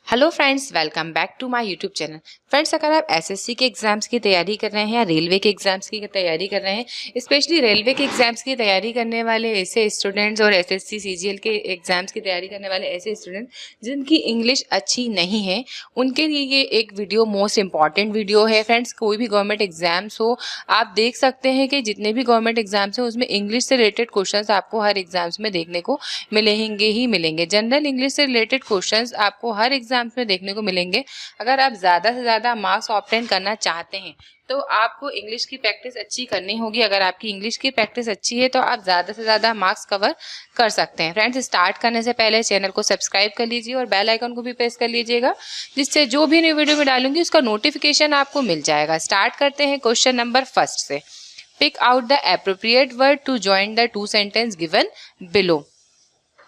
Hello friends, welcome back to my YouTube channel. Friends, अगर आप SSC के exams की तैयारी कर रहे हैं या रेलवे के एग्जाम्स की तैयारी कर रहे हैं, स्पेशली रेलवे के एग्जाम्स की तैयारी करने वाले ऐसे स्टूडेंट्स और एसएससी सीजीएल के एग्जाम्स की तैयारी करने वाले ऐसे स्टूडेंट जिनकी इंग्लिश अच्छी नहीं है, उनके लिए ये एक वीडियो मोस्ट इंपॉर्टेंट वीडियो है। फ्रेंड्स, कोई भी गवर्नमेंट एग्जाम्स हो, आप देख सकते हैं कि जितने भी गवर्नमेंट एग्जाम्स हैं उसमें इंग्लिश से रिलेटेड क्वेश्चन आपको हर एग्जाम्स में देखने को मिलेंगे ही मिलेंगे। जनरल इंग्लिश से रिलेटेड क्वेश्चंस आपको हर एग्जाम्स में देखने को मिलेंगे। अगर आप ज़्यादा से ज़्यादा मार्क्स ऑब्टेन करना चाहते हैं तो आपको इंग्लिश की प्रैक्टिस अच्छी करनी होगी। अगर आपकी इंग्लिश की प्रैक्टिस अच्छी है तो आप ज़्यादा से ज़्यादा मार्क्स कवर कर सकते हैं। फ्रेंड्स, स्टार्ट करने से पहले चैनल को सब्सक्राइब कर लीजिए और बेल आइकन को भी प्रेस कर लीजिएगा, जिससे जो भी न्यू वीडियो में डालूंगी उसका नोटिफिकेशन आपको मिल जाएगा। स्टार्ट करते हैं क्वेश्चन नंबर फर्स्ट से। Pick out the appropriate word to join the two sentence given below.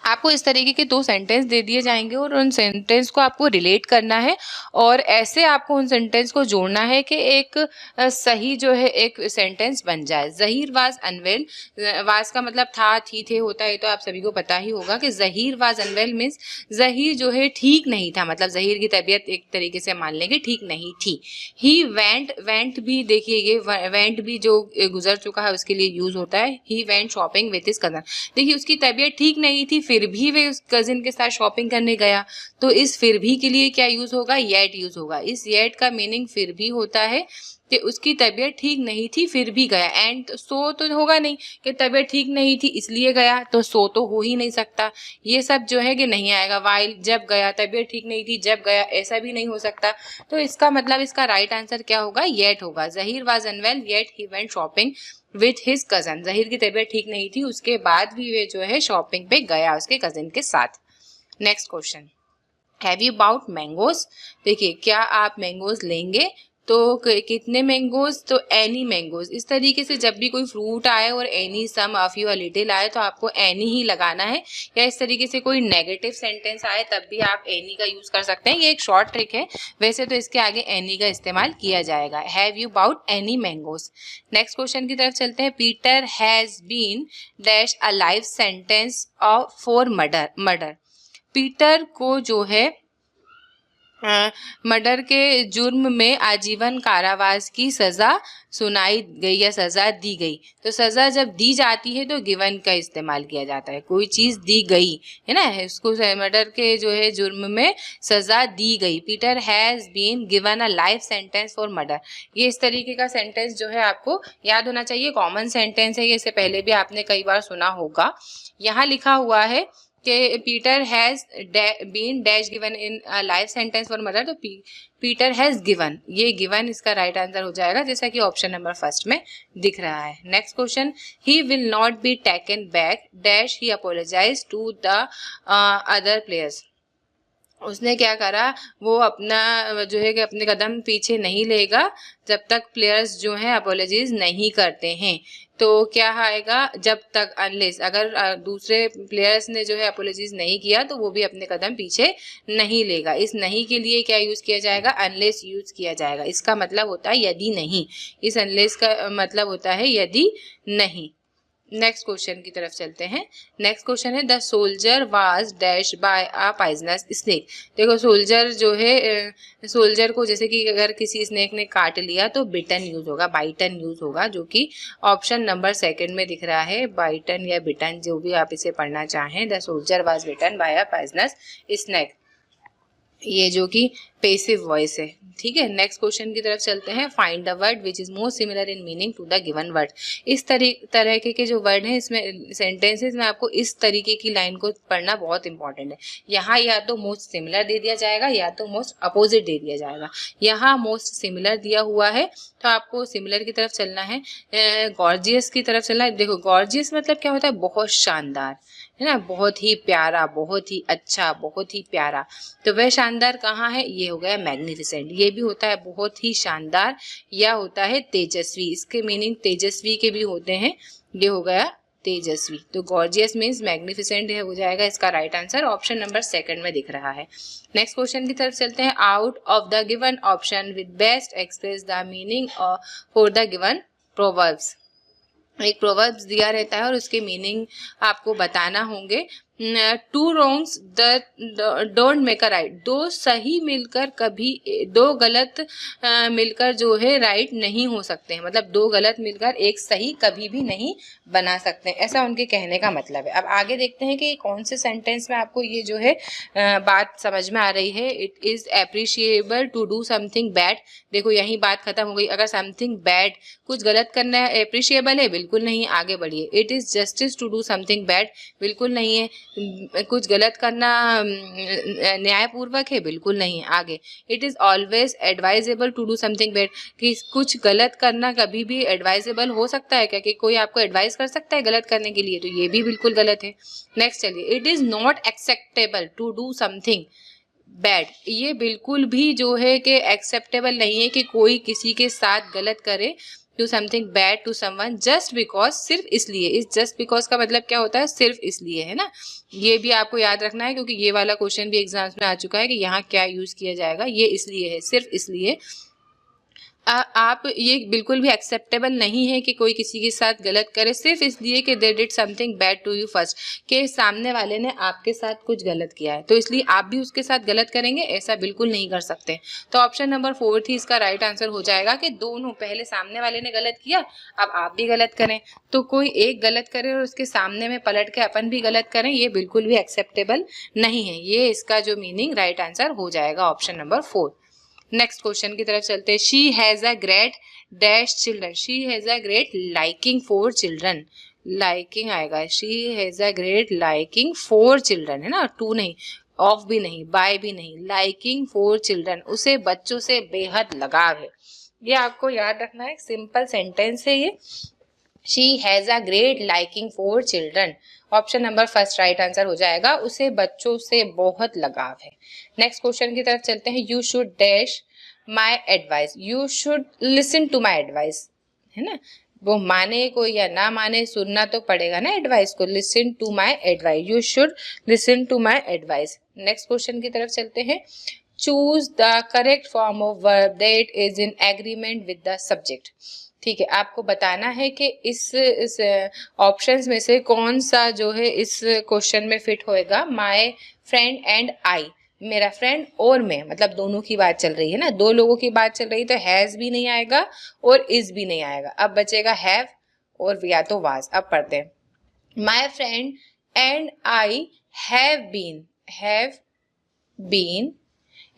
आपको इस तरीके के दो सेंटेंस दे दिए जाएंगे और उन सेंटेंस को आपको रिलेट करना है और ऐसे आपको उन सेंटेंस को जोड़ना है कि एक सही जो है एक सेंटेंस बन जाए। ज़हीर वाज अनवेल, वाज का मतलब था, थी, थे होता है, तो आप सभी को पता ही होगा कि Zaheer was unwell means Zaheer जो है ठीक नहीं था, मतलब ज़हीर की तबीयत एक तरीके से मान लेंगे ठीक नहीं थी। ही वेंट, वेंट भी देखिए, ये वेंट भी जो गुजर चुका है उसके लिए यूज होता है। ही went shopping with his cousin, देखिए उसकी तबीयत ठीक नहीं थी फिर भी वे उस कजिन के साथ शॉपिंग करने गया, तो इस फिर भी के लिए क्या यूज होगा? येट यूज होगा। इस येट का मीनिंग फिर भी होता है कि उसकी तबीयत ठीक नहीं थी फिर भी गया। एंड सो तो होगा नहीं कि तबीयत ठीक नहीं थी इसलिए गया, तो सो तो हो ही नहीं सकता। ये सब जो है कि नहीं आएगा। वाइल, जब गया, तबीयत ठीक नहीं थी जब गया, ऐसा भी नहीं हो सकता। तो इसका मतलब इसका राइट आंसर क्या होगा? येट होगा। Zaheer was unwell yet he went shopping with his cousin. Zaheer की तबीयत ठीक नहीं थी, उसके बाद भी वे जो है शॉपिंग पे गया उसके कजिन के साथ। Next question, have you bought mangoes. देखिए, क्या आप मैंगोज लेंगे? तो कितने मैंगोज? तो एनी मैंगोज। इस तरीके से जब भी कोई फ्रूट आए और any, some, a few, a little आए तो आपको एनी ही लगाना है। या इस तरीके से कोई नेगेटिव सेंटेंस आए तब भी आप एनी का यूज कर सकते हैं। ये एक शॉर्ट ट्रिक है, वैसे तो इसके आगे एनी का इस्तेमाल किया जाएगा। Have you bought any mangoes. Next question की तरफ चलते हैं। Peter has been dash a life sentence of for murder. Peter को जो है मर्डर के जुर्म में आजीवन कारावास की सजा सुनाई गई या सजा दी गई। तो सजा जब दी जाती है तो गिवन का इस्तेमाल किया जाता है। कोई चीज दी गई है ना, इसको मर्डर के जो है जुर्म में सजा दी गई। Peter has been given a life sentence for murder. ये इस तरीके का सेंटेंस जो है आपको याद होना चाहिए। कॉमन सेंटेंस है, ये इससे पहले भी आपने कई बार सुना होगा। यहाँ लिखा हुआ है कि Peter has been dash given in life sentence for murder, तो पीटर हैज गिवन, ये गिवन इसका राइट आंसर हो जाएगा, जैसा कि ऑप्शन नंबर फर्स्ट में दिख रहा है। Next question, he will not be taken back dash he apologise to the other players. उसने क्या करा, वो अपना जो है कि अपने कदम पीछे नहीं लेगा जब तक प्लेयर्स जो हैं अपोलॉजीज नहीं करते हैं। तो क्या आएगा? जब तक, अनलेस, अगर दूसरे प्लेयर्स ने जो है अपोलॉजीज नहीं किया तो वो भी अपने कदम पीछे नहीं लेगा। इस नहीं के लिए क्या यूज किया जाएगा? अनलेस यूज किया जाएगा। इसका मतलब होता है यदि नहीं। इस अनलेस का मतलब होता है यदि नहीं। नेक्स्ट क्वेश्चन की तरफ चलते हैं। नेक्स्ट क्वेश्चन है, the soldier was dash by a poisonous snake. देखो, सोल्जर जो है, सोल्जर को जैसे कि अगर किसी स्नेक ने काट लिया तो बिटन यूज होगा, बाइटन यूज होगा, जो कि ऑप्शन नंबर सेकंड में दिख रहा है। बाइटन या बिटन, जो भी आप इसे पढ़ना चाहें। The soldier was bitten by a poisonous snake, ये जो कि पेसिव वॉइस है। ठीक है, नेक्स्ट क्वेश्चन की तरफ चलते हैं। Find the word which is most similar in meaning to the given word. इस तरह के जो वर्ड हैं इसमें सेंटेंसेस में आपको इस तरीके की लाइन को पढ़ना बहुत इंपॉर्टेंट है। यहाँ या तो मोस्ट सिमिलर दे दिया जाएगा या तो मोस्ट अपोजिट दे दिया जाएगा। यहाँ मोस्ट सिमिलर दिया हुआ है तो आपको सिमिलर की तरफ चलना है। गॉर्जियस की तरफ चलना है। देखो, गॉर्जियस मतलब क्या होता है? बहुत शानदार, है ना, बहुत ही प्यारा, बहुत ही अच्छा, बहुत ही प्यारा। तो वह शानदार कहाँ है? ये हो गया मैग्निफिसेंट। ये भी होता है बहुत ही शानदार या होता है तेजस्वी। इसके मीनिंग तेजस्वी के भी होते हैं। ये हो गया तेजस्वी। तो गॉर्जियस मीन्स मैग्निफिसेंट है, हो जाएगा इसका right answer. Option number second में दिख रहा है। नेक्स्ट क्वेश्चन की तरफ चलते हैं। Out of the given option with best express the meaning for the given proverbs. एक प्रोवर्ब्स दिया रहता है और उसके मीनिंग आपको बताना होंगे। Two wrongs don't make a right, दो सही मिलकर कभी, दो गलत मिलकर जो है राइट नहीं हो सकते हैं, मतलब दो गलत मिलकर एक सही कभी भी नहीं बना सकते हैं, ऐसा उनके कहने का मतलब है। अब आगे देखते हैं कि कौन से सेंटेंस में आपको ये जो है बात समझ में आ रही है। It is appreciable to do something bad, देखो यही बात खत्म हो गई। अगर समथिंग बैड, कुछ गलत करना है, एप्रिशिएबल है, बिल्कुल नहीं, आगे बढ़िए। It is justice to do something bad, बिल्कुल नहीं है। कुछ गलत करना न्यायपूर्वक है, बिल्कुल नहीं है, आगे। It is always advisable to do something bad, कि कुछ गलत करना कभी भी एडवाइजेबल हो सकता है क्या, कि कोई आपको एडवाइस कर सकता है गलत करने के लिए, तो ये भी बिल्कुल गलत है। नेक्स्ट चलिए, it is not acceptable to do something bad, ये बिल्कुल भी जो है कि एक्सेप्टेबल नहीं है कि कोई किसी के साथ गलत करे, to something bad to someone just because, सिर्फ इसलिए। इस जस्ट बिकॉज का मतलब क्या होता है, सिर्फ इसलिए, है ना। ये भी आपको याद रखना है, क्योंकि ये वाला क्वेश्चन भी एग्जाम्स में आ चुका है कि यहाँ क्या यूज किया जाएगा, ये इसलिए है, सिर्फ इसलिए। आप ये बिल्कुल भी एक्सेप्टेबल नहीं है कि कोई किसी के साथ गलत करे सिर्फ इसलिए कि they did something bad to you first, कि सामने वाले ने आपके साथ कुछ गलत किया है तो इसलिए आप भी उसके साथ गलत करेंगे, ऐसा बिल्कुल नहीं कर सकते। तो ऑप्शन नंबर 4 थी इसका राइट आंसर हो जाएगा कि दोनों, पहले सामने वाले ने गलत किया, अब आप भी गलत करें, तो कोई एक गलत करे और उसके सामने में पलट के अपन भी गलत करें, ये बिल्कुल भी एक्सेप्टेबल नहीं है। ये इसका जो मीनिंग राइट आंसर हो जाएगा ऑप्शन नंबर 4। नेक्स्ट क्वेश्चन की तरफ चलते हैं। She has a great dash children, she has a great liking for children, liking आएगा, she has a great liking for children, है ना, टू नहीं, ऑफ भी नहीं, बाय भी नहीं, लाइकिंग फॉर चिल्ड्रन, उसे बच्चों से बेहद लगाव है। ये आपको याद रखना है, सिंपल सेंटेंस है ये। She has a great liking for children, option number first right answer हो जाएगा, उसे बच्चों से बहुत लगाव है। नेक्स्ट क्वेश्चन की तरफ चलते हैं। You should dash my advice, you should listen to my advice, है ना, वो माने कोई या ना माने, सुनना तो पड़ेगा ना एडवाइस को। Listen to my advice, you should listen to my advice. Next question की तरफ चलते हैं। Choose the correct form of verb that is in agreement with the subject, ठीक है, आपको बताना है कि इस ऑप्शंस में से कौन सा जो है इस क्वेश्चन में फिट होएगा। माय फ्रेंड एंड आई, मेरा फ्रेंड और मैं, मतलब दोनों की बात चल रही है ना, दो लोगों की बात चल रही, तो हैज भी नहीं आएगा और इज भी नहीं आएगा। अब बचेगा हैव और या तो वाज। अब पढ़ते हैं। My friend and I have been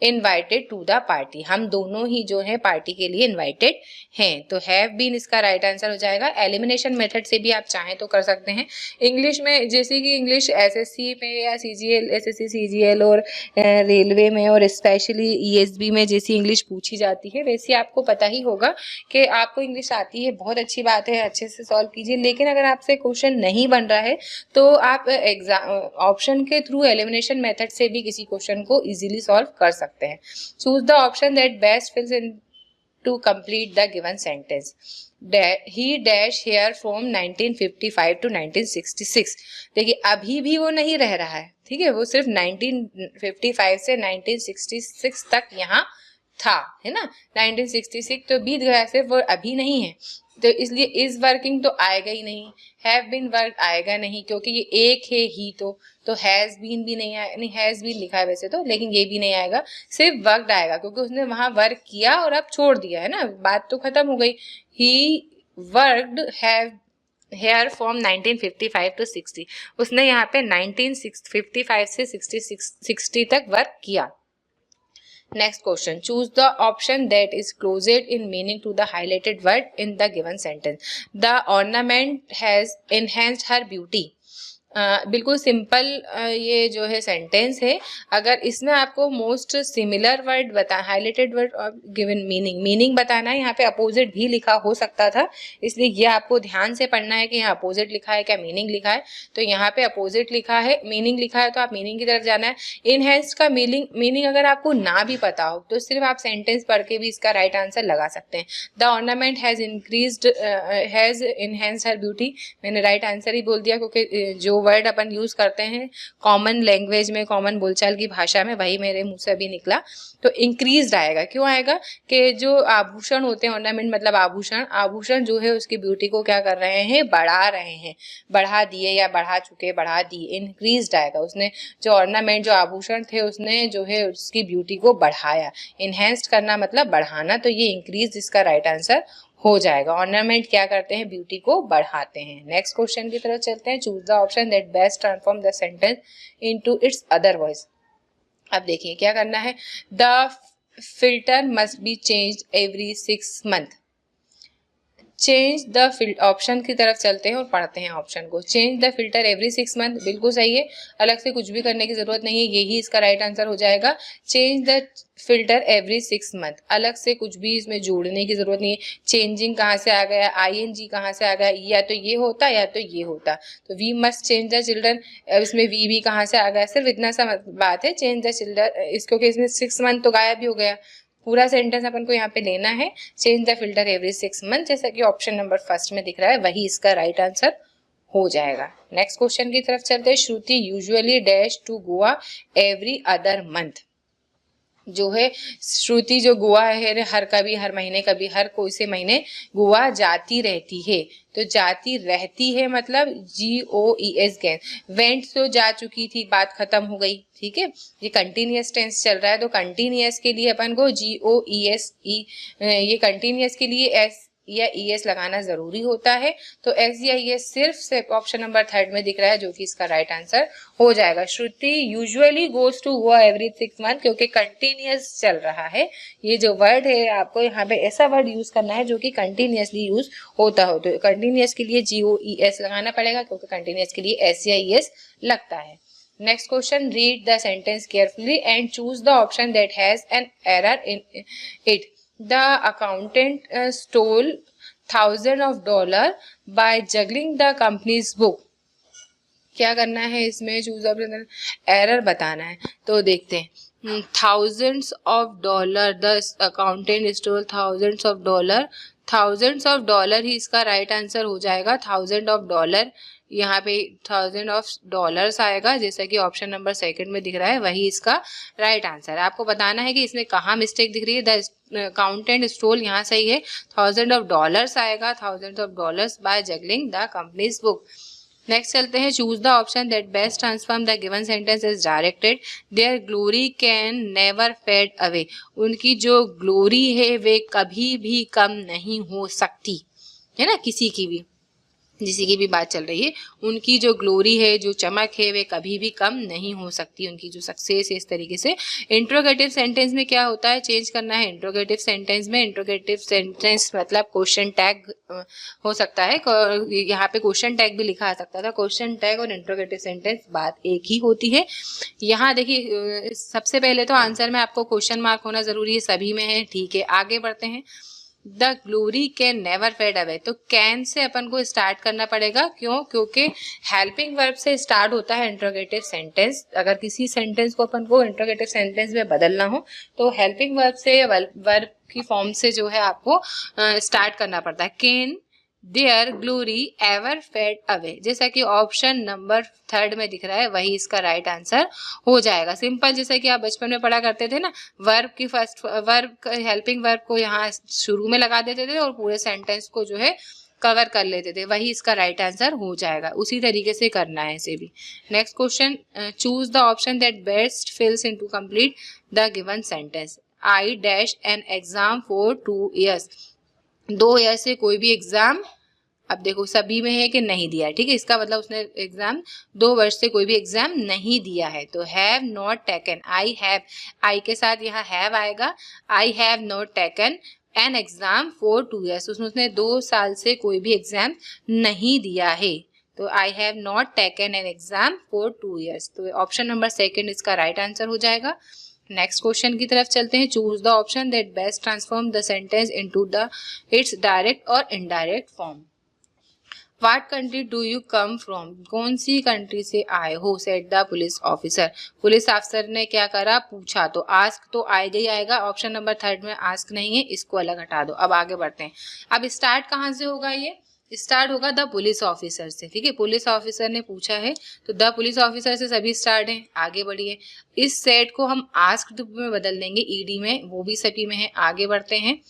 invited to the party, हम दोनों ही जो है पार्टी के लिए इनवाइटेड हैं, तो हैव बीन इसका राइट आंसर हो जाएगा। एलिमिनेशन मेथड से भी आप चाहें तो कर सकते हैं। इंग्लिश में, जैसे कि इंग्लिश एसएससी में या सीजीएल, एसएससी सीजीएल और रेलवे में और स्पेशली ईएसबी में जैसी इंग्लिश पूछी जाती है, वैसे आपको पता ही होगा कि आपको इंग्लिश आती है, बहुत अच्छी बात है, अच्छे से सॉल्व कीजिए। लेकिन अगर आपसे क्वेश्चन नहीं बन रहा है तो आप एग्जाम ऑप्शन के थ्रू एलिमिनेशन मेथड से भी किसी क्वेश्चन को इजीली सॉल्व कर सकते हैं। Choose the option that best fills in to complete the given sentence. He dash here from 1955 to 1966, देखिए अभी भी वो नहीं रह रहा है, ठीक है, वो सिर्फ 1955 से 1966 तक यहाँ था, है ना। 1966 तो बीत गया, सिर्फ वो अभी नहीं है, तो इसलिए इज वर्किंग तो आएगा ही नहीं, हैव बीन वर्क आएगा नहीं, क्योंकि ये एक है ही, तो हैज बीन भी नहीं आएगा, नहीं हैज बीन लिखा है वैसे तो, लेकिन ये भी नहीं आएगा, सिर्फ वर्कड आएगा, क्योंकि उसने वहां वर्क किया और अब छोड़ दिया, है ना, बात तो खत्म हो गई। He worked have here from 1955 to 60, उसने यहाँ पे 1955 से 60 तक वर्क किया। Next question. Choose the option that is closest in meaning to the highlighted word in the given sentence. The ornament has enhanced her beauty. बिल्कुल simple ये जो है सेंटेंस है। अगर इसमें आपको मोस्ट सिमिलर वर्ड बता, हाईलाइटेड वर्ड और गिवन मीनिंग बताना है, यहाँ पे अपोजिट भी लिखा हो सकता था, इसलिए ये आपको ध्यान से पढ़ना है कि यहाँ अपोजिट लिखा है क्या मीनिंग लिखा है। तो यहाँ पे अपोजिट लिखा है, मीनिंग लिखा है, तो आप मीनिंग की तरफ जाना है। इनहेंस का मीनिंग अगर आपको ना भी पता हो तो सिर्फ आप सेंटेंस पढ़ के भी इसका राइट आंसर लगा सकते हैं। The ornament has enhanced her beauty, मैंने राइट आंसर ही बोल दिया, क्योंकि जो वर्ड अपन यूज करते हैं कॉमन लैंग्वेज में, कॉमन बोलचाल की भाषा में, वही मेरे मुंह से अभी निकला। तो इंक्रीज्ड आएगा। क्यों आएगा कि जो आभूषण होते हैं, ऑर्नामेंट मतलब आभूषण, आभूषण जो है उसकी ब्यूटी को क्या कर रहे हैं, बढ़ा रहे हैं, बढ़ा दिए या बढ़ा चुके, बढ़ा दिए, इंक्रीज्ड आएगा। उसने जो ऑर्नामेंट, जो आभूषण थे, उसने जो है उसकी ब्यूटी को बढ़ाया। इनहेंस्ड करना मतलब बढ़ाना, तो ये इंक्रीज इसका राइट आंसर हो जाएगा। ऑर्नामेंट क्या करते हैं, ब्यूटी को बढ़ाते हैं। नेक्स्ट क्वेश्चन की तरफ चलते हैं। Choose the option that best transform the sentence into its other voice. अब देखिए क्या करना है। The filter must be changed every 6 month. Change the filter, option की तरफ चलते हैं और पढ़ते हैं ऑप्शन को। Change the filter every 6 month, बिल्कुल सही है, अलग से कुछ भी करने की जरूरत नहीं है, यही इसका राइट आंसर हो जाएगा। Change the filter every 6 month, अलग से कुछ भी इसमें जोड़ने की जरूरत नहीं है। चेंजिंग कहाँ से आ गया, ING कहाँ से आ गया, या तो ये होता या तो ये होता। तो we must change the children, इसमें वी भी कहाँ से आ गया, सिर्फ इतना सा बात है, चेंज द चिल्ड्रन, इसको इसमें 6 मंथ तो गायब ही हो गया। पूरा सेंटेंस अपन को यहाँ पे लेना है। Change the filter every 6 month, जैसा कि ऑप्शन नंबर फर्स्ट में दिख रहा है, वही इसका राइट आंसर हो जाएगा। नेक्स्ट क्वेश्चन की तरफ चलते हैं। Shruti usually dash to Goa every other month. जो है श्रुति जो गोवा है हर कभी, हर महीने कभी, हर कोई से महीने गोवा जाती रहती है। तो जाती रहती है मतलब GOES गए, वेंट तो जा चुकी थी, बात खत्म हो गई, ठीक है। ये कंटिन्यूअस टेंस चल रहा है, तो कंटिन्यूअस के लिए अपन को GOESE, ये कंटिन्यूअस के लिए S या ES लगाना जरूरी होता है। तो S या ES सिर्फ ऑप्शन नंबर थर्ड में दिख रहा है, जो कि इसका राइट आंसर हो जाएगा। Shruti usually goes to Goa every 6 month, क्योंकि कंटिन्यूअस चल रहा है। ये जो वर्ड है आपको यहाँ पे ऐसा वर्ड यूज करना है जो कि कंटिन्यूअसली यूज होता हो। तो कंटिन्यूअस के लिए GOES लगाना पड़ेगा, क्योंकि कंटिन्यूअस के लिए S या ES लगता है। Next question, read the sentence carefully and choose the option that has an error in it. The accountant stole thousands of dollars by juggling the company's book. क्या करना है इसमें, चूज ऑप्शन, एरर बताना है। तो देखते हैं, thousands of dollar, the accountant stole thousands of dollar, thousands of dollar ही इसका राइट आंसर हो जाएगा। थाउजेंड ऑफ डॉलर, यहाँ पे $1000 आएगा, जैसा कि ऑप्शन नंबर सेकंड में दिख रहा है, वही इसका राइट आंसर है। आपको बताना है कि इसमें कहाँ मिस्टेक दिख रही है। द अकाउंटेंट स्टोल यहाँ सही है, $1000 आएगा, $1000 by juggling the companies book. Next चलते हैं। Choose the option that best transform the given sentence is directed their glory can never fade away. उनकी जो ग्लोरी है वे कभी भी कम नहीं हो सकती, है ना, किसी की भी, जिसी की भी बात चल रही है, उनकी जो ग्लोरी है, जो चमक है, वे कभी भी कम नहीं हो सकती, उनकी जो सक्सेस है, इस तरीके से। इंट्रोगेटिव सेंटेंस में क्या होता है, चेंज करना है। इंट्रोगेटिव सेंटेंस में, इंट्रोगेटिव सेंटेंस मतलब क्वेश्चन टैग हो सकता है, यहाँ पे क्वेश्चन टैग भी लिखा आ सकता था। क्वेश्चन टैग और इंट्रोगेटिव सेंटेंस बात एक ही होती है। यहाँ देखिए, सबसे पहले तो आंसर में आपको क्वेश्चन मार्क होना जरूरी है, सभी में है, ठीक है। आगे बढ़ते हैं। The glory can never fade away, तो कैन से अपन को स्टार्ट करना पड़ेगा। क्यों, क्योंकि हेल्पिंग वर्ब से स्टार्ट होता है इंट्रोगेटिव सेंटेंस। अगर किसी सेंटेंस को अपन को इंट्रोगेटिव सेंटेंस में बदलना हो तो हेल्पिंग वर्ब से, वर्ब की फॉर्म से जो है आपको स्टार्ट करना पड़ता है। Can their glory ever fade away, जैसा कि ऑप्शन नंबर थर्ड में दिख रहा है, वही इसका राइट आंसर हो जाएगा। सिंपल, जैसा कि आप बचपन में पढ़ा करते थे ना, वर्ब की फर्स्ट वर्ब, हेल्पिंग वर्ब को यहाँ शुरू में लगा देते थे और पूरे सेंटेंस को जो है कवर कर लेते थे, वही इसका राइट आंसर हो जाएगा। उसी तरीके से करना है इसे भी। Next question, choose the option that best fills into complete the given sentence. I dash an exam for 2 years, 2 year से कोई भी एग्जाम, अब देखो सभी में है कि नहीं दिया है, ठीक है, इसका मतलब उसने एग्जाम 2 वर्ष से कोई भी एग्जाम नहीं दिया है। तो have not taken, I have, I के साथ यहाँ हैव आएगा। I have not taken an exam for 2 years, उसने 2 साल से कोई भी एग्जाम नहीं दिया है। तो I have not taken an exam for 2 years, तो ऑप्शन नंबर सेकंड इसका राइट आंसर हो जाएगा। नेक्स्ट क्वेश्चन की तरफ चलते हैं। Choose the option that best transform the sentence into the its direct और indirect form. What country do you come from, कौन सी कंट्री से आए हो, said the police officer. Police officer ने क्या करा, पूछा। तो आस्क तो आएगा ही आएगा, ऑप्शन नंबर थर्ड में आस्क नहीं है, इसको अलग हटा दो। अब आगे बढ़ते हैं। अब स्टार्ट कहाँ से होगा, ये स्टार्ट होगा द पुलिस ऑफिसर से, ठीक है, पुलिस ऑफिसर ने पूछा है तो द पुलिस ऑफिसर से सभी स्टार्ट हैं, आगे बढ़िए। इस सेट को हम आस्क्ड में बदल देंगे, ईडी में, वो भी सभी में है, आगे बढ़ते हैं।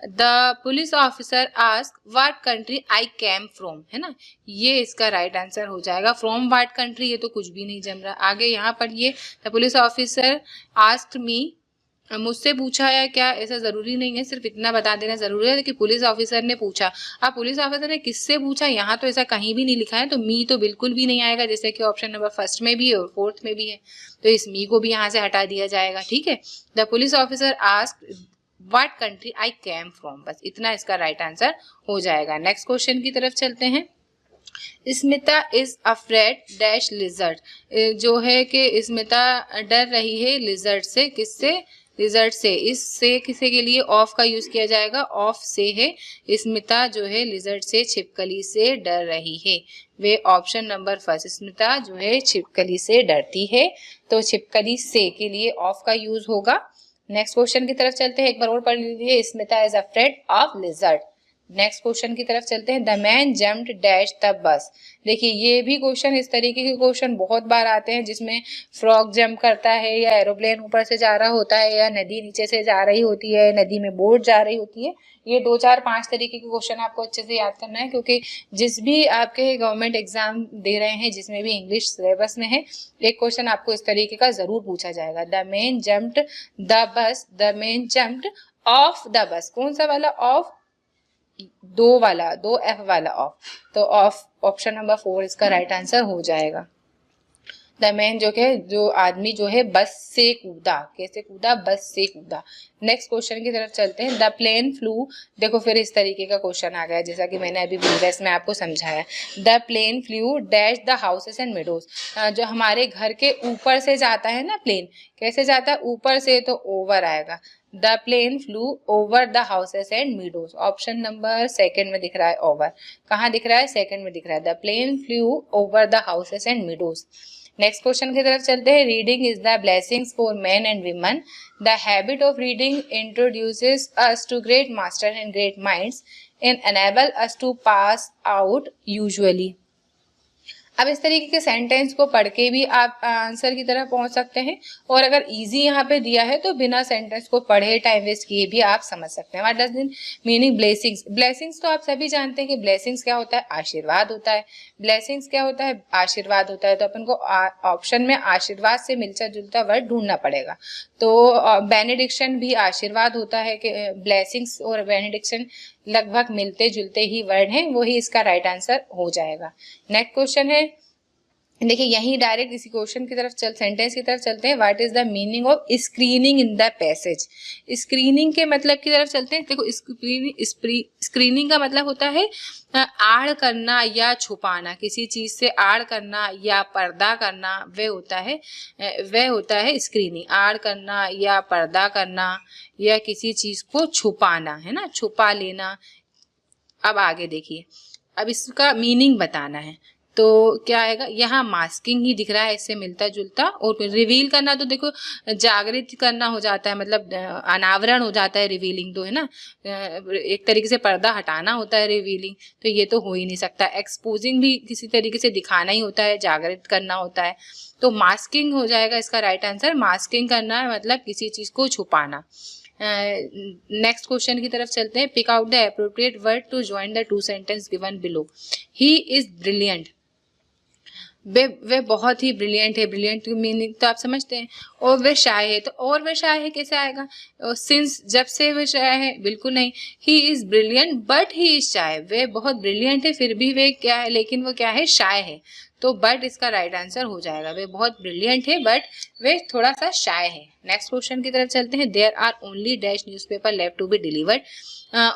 The police officer ask what country I came from, है ना, ये इसका राइट आंसर हो जाएगा। फ्रॉम व्हाट कंट्री, ये तो कुछ भी नहीं जम रहा। आगे यहाँ पर ये the police officer asked me, मुझसे पूछा है क्या, ऐसा जरूरी नहीं है, सिर्फ इतना बता देना जरूरी है कि पुलिस ऑफिसर ने पूछा। अब पुलिस ऑफिसर ने किससे पूछा, यहाँ तो ऐसा कहीं भी नहीं लिखा है, तो मी तो बिल्कुल भी नहीं आएगा, जैसे कि ऑप्शन नंबर फर्स्ट में भी है और फोर्थ में भी है, तो इस मी को भी यहाँ से हटा दिया जाएगा, ठीक है। The police officer asked what country I came from, बस इतना इसका राइट आंसर हो जाएगा। नेक्स्ट क्वेश्चन की तरफ चलते हैं। Smita is afraid dash lizard, जो है कि स्मिता डर रही है लिजर्ड से, किससे, लिजर्ड से। इससे किसी के लिए ऑफ का यूज किया जाएगा, ऑफ से है, स्मिता जो है लिजर्ड से, छिपकली से डर रही है, वे ऑप्शन नंबर फर्स्ट, स्मिता जो है छिपकली से डरती है, तो छिपकली से के लिए ऑफ का यूज होगा। नेक्स्ट क्वेश्चन की तरफ चलते हैं, एक बार और पढ़ लीजिए, Smita is afraid of lizard. Next question की तरफ चलते हैं, the man jumped dash the bus. देखिए ये भी क्वेश्चन, इस तरीके के क्वेश्चन बहुत बार आते हैं, जिसमें फ्रॉग जंप करता है, या एरोप्लेन ऊपर से जा रहा होता है, या नदी नीचे से जा रही होती है, नदी में बोट जा रही होती है। ये 2 4 5 तरीके के क्वेश्चन आपको अच्छे से याद करना है, क्योंकि जिस भी आपके गवर्नमेंट एग्जाम दे रहे हैं, जिसमें भी इंग्लिश सिलेबस में है, एक क्वेश्चन आपको इस तरीके का जरूर पूछा जाएगा। The man jumped the bus, the man jumped of the bus, कौन सा वाला ऑफ, 2 वाला, 2 F वाला ऑफ, तो ऑफ ऑप्शन नंबर 4 इसका राइट आंसर हो जाएगा। द मैन जो आदमी जो है बस से कूदा, कैसे कूदा, बस से कूदा। नेक्स्ट क्वेश्चन की तरफ चलते हैं, द प्लेन फ्लू, देखो फिर इस तरीके का क्वेश्चन आ गया, जैसा कि मैंने अभी प्रीवियस में आपको समझाया। The plane flew dash the houses and meadows, जो हमारे घर के ऊपर से जाता है ना प्लेन, कैसे जाता है, ऊपर से, तो ओवर आएगा। The plane flew over the houses and meadows, option number second में दिख रहा है ओवर, कहाँ दिख रहा है, सेकंड में दिख रहा है, the plane flew over the houses and meadows. Next question की तरफ चलते हैं, reading is the blessings for man and women, the habit of reading introduces us to great master and great minds and enable us to pass out usually. अब इस तरीके के sentence को पढ़ के भी आप आंसर की तरफ पहुंच सकते हैं, और अगर इजी यहाँ पे दिया है तो बिना सेंटेंस को पढ़े टाइम वेस्ट किए भी आप समझ सकते हैं। What does mean meaning blessings, blessings तो आप सभी जानते हैं कि ब्लेसिंग्स क्या होता है, आशीर्वाद होता है। ब्लेसिंग्स क्या होता है, आशीर्वाद होता है, तो अपन को ऑप्शन में आशीर्वाद से मिलता जुलता वर्ड ढूंढना पड़ेगा। तो बेनेडिक्शन भी आशीर्वाद होता है, कि ब्लेसिंग्स और बेनेडिक्शन लगभग मिलते जुलते ही वर्ड हैं, वही इसका राइट आंसर हो जाएगा। नेक्स्ट क्वेश्चन है, देखिए यहीं डायरेक्ट इसी क्वेश्चन की तरफ सेंटेंस की तरफ चलते हैं। What is the meaning of screening in the passage, screening के मतलब की तरफ चलते हैं। देखो स्क्रीनिंग का मतलब होता है आड़ करना या छुपाना, किसी चीज से आड़ करना या पर्दा करना, वह होता है स्क्रीनिंग, आड़ करना या पर्दा करना या किसी चीज को छुपाना, है ना, छुपा लेना। अब आगे देखिए, अब इसका मीनिंग बताना है, तो क्या आएगा, यहाँ मास्किंग ही दिख रहा है इससे मिलता जुलता, और रिवील करना तो देखो जागृत करना हो जाता है, मतलब अनावरण हो जाता है रिवीलिंग, तो है ना, एक तरीके से पर्दा हटाना होता है रिवीलिंग, तो ये तो हो ही नहीं सकता। एक्सपोजिंग भी किसी तरीके से दिखाना ही होता है, जागृत करना होता है, तो मास्किंग हो जाएगा इसका राइट आंसर। मास्किंग करना है मतलब किसी चीज को छुपाना। नेक्स्ट क्वेश्चन की तरफ चलते हैं, pick out the appropriate word to join the 2 sentence given below. He is brilliant, वे बहुत ही ब्रिलियंट है, ब्रिलियंट की मीनिंग तो आप समझते हैं। और वे शाय है, तो और वे शाय है कैसे आएगा, सिंस जब से वे शाय है, बिल्कुल नहीं। He is brilliant but he is shy, वे बहुत ब्रिलियंट है फिर भी वे क्या है, लेकिन वो क्या है, शाय है, तो बट इसका राइट आंसर हो जाएगा। वे बहुत ब्रिलियंट है बट वे थोड़ा सा शाय है। नेक्स्ट क्वेश्चन की तरफ चलते हैं, there are only dash newspaper left to be delivered,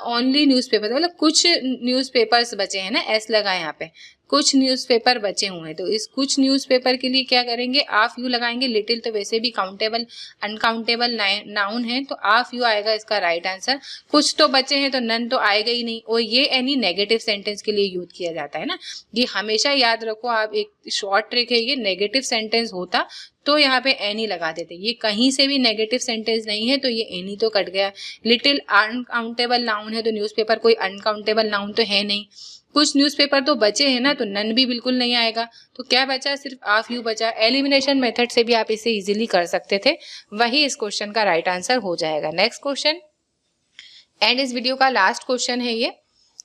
only newspaper मतलब कुछ न्यूज़पेपर्स बचे हैं ना, एस लगा यहाँ पे, कुछ न्यूज़पेपर बचे हुए हैं, तो इस कुछ न्यूज़पेपर के लिए क्या करेंगे, ऑफ यू लगाएंगे। लिटिल तो वैसे भी काउंटेबल अनकाउंटेबल नाउन है, तो ऑफ यू आएगा इसका राइट आंसर। कुछ तो बचे हैं तो नन तो आएगा ही नहीं, और ये एनी नेगेटिव सेंटेंस के लिए यूज किया जाता है ना, ये हमेशा याद रखो आप, एक शॉर्ट ट्रिक है ये। नेगेटिव सेंटेंस होता तो यहाँ पे एनी लगा देते, ये कहीं से भी नेगेटिव सेंटेंस नहीं है तो ये एनी तो कट गया। लिटिल अनकाउंटेबल नाउन है तो न्यूज़पेपर कोई अनकाउंटेबल नाउन तो है नहीं, कुछ न्यूज़पेपर तो बचे हैं ना, तो नन भी बिल्कुल नहीं आएगा। तो क्या बचा, सिर्फ आ फ्यू बचा। एलिमिनेशन मेथड से भी आप इसे इजीली कर सकते थे, वही इस क्वेश्चन का राइट आंसर हो जाएगा। नेक्स्ट क्वेश्चन एंड इस वीडियो का लास्ट क्वेश्चन है ये।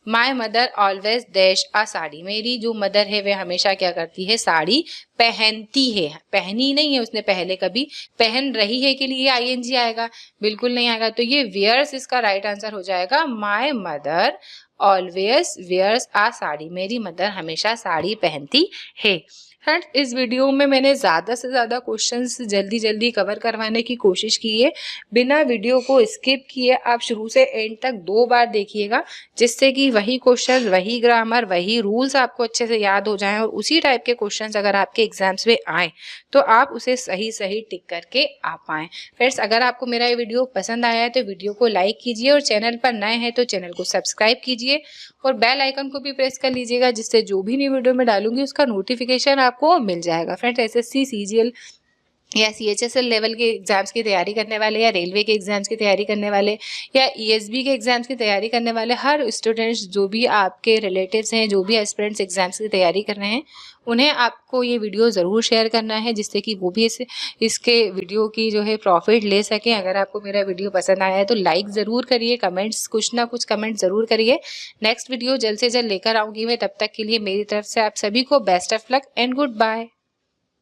माई मदर ऑलवेज डैश आ साड़ी, मेरी जो मदर है वह हमेशा क्या करती है, साड़ी पहनती है। पहनी नहीं है उसने पहले कभी, पहन रही है के लिए आईएनजी आएगा, बिल्कुल नहीं आएगा। तो ये वेयर्स इसका राइट आंसर हो जाएगा। माई मदर ऑलवेज वेयर्स आ साड़ी, मेरी मदर हमेशा साड़ी पहनती है। फ्रेंड्स, इस वीडियो में मैंने ज़्यादा से ज़्यादा क्वेश्चंस जल्दी जल्दी कवर करवाने की कोशिश की है। बिना वीडियो को स्किप किए आप शुरू से एंड तक 2 बार देखिएगा, जिससे कि वही क्वेश्चन, वही ग्रामर, वही रूल्स आपको अच्छे से याद हो जाएं और उसी टाइप के क्वेश्चंस अगर आपके एग्जाम्स में आए तो आप उसे सही सही टिक करके आ पाएँ। फ्रेंड्स, अगर आपको मेरा ये वीडियो पसंद आया है तो वीडियो को लाइक कीजिए और चैनल पर नए हैं तो चैनल को सब्सक्राइब कीजिए और बेल आइकन को भी प्रेस कर लीजिएगा, जिससे जो भी नई वीडियो में डालूंगी उसका नोटिफिकेशन आपको मिल जाएगा। फ्रेंड्स, एसएससी, सीजीएल या सीएचएसएल लेवल के एग्जाम्स की तैयारी करने वाले, या रेलवे के एग्जाम्स की तैयारी करने वाले, या ईएसबी के एग्जाम्स की तैयारी करने वाले हर स्टूडेंट्स, जो भी आपके रिलेटिव्स हैं, जो भी एस्पिरेंट्स एग्जाम्स की तैयारी कर रहे हैं, उन्हें आपको ये वीडियो ज़रूर शेयर करना है, जिससे कि वो भी इसके वीडियो की जो है प्रॉफिट ले सकें। अगर आपको मेरा वीडियो पसंद आया है तो लाइक ज़रूर करिए, कमेंट्स, कुछ ना कुछ कमेंट ज़रूर करिए। नेक्स्ट वीडियो जल्द से जल्द लेकर आऊँगी मैं, तब तक के लिए मेरी तरफ से आप सभी को best of luck and good bye.